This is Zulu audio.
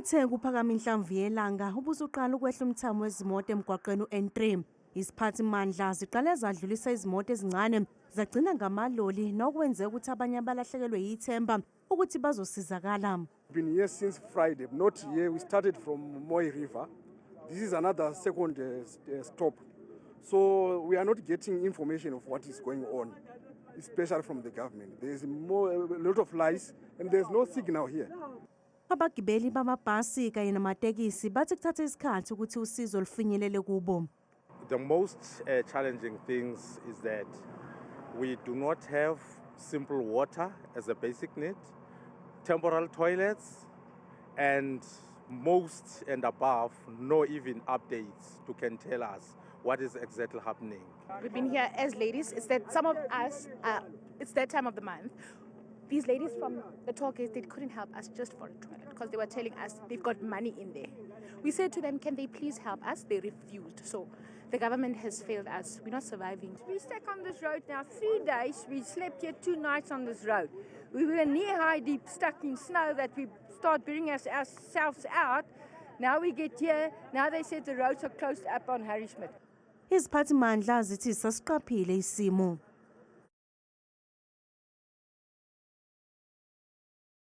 Kuthe kuphakama inhlamvu yelanga ubusuqala ukwehla umthamo wezimoto emgwaqweni u-N3. Iziphathimandla ziqale zadlulisa izimoto ezincane zagcina ngamaloli nokwenze ukuthi abanye abalahlekelwe yithemba ukuthi bazosizakala. Been here since Friday, not here. We started from Moi River. This is another second stop. So we are not getting information of what is going on, especially from the government. There is a lot of lies and there's no signal here. Abagibeli bamabhasi kanye namatekisi bathi kuthatha isikhathi ukuthi usizo lufinyelele kubo. The most challenging things is that we do not have simple water as a basic need, temporal toilets, and most and above, no even updates to can tell us what is exactly happening. We've been here as ladies. It's that some of us, it's that time of the month. These ladies from the toll gates, they couldn't help us just for a toilet because they were telling us they've got money in there. We said to them, can they please help us? They refused. So the government has failed us. We're not surviving. We're stuck on this road now 3 days. We slept here 2 nights on this road. We were knee-high deep stuck in snow that we start bringing ourselves out. Now we get here. Now they said the roads are closed up on Harry Schmidt. Iziphathimandla zithi sasiqaphile isimo.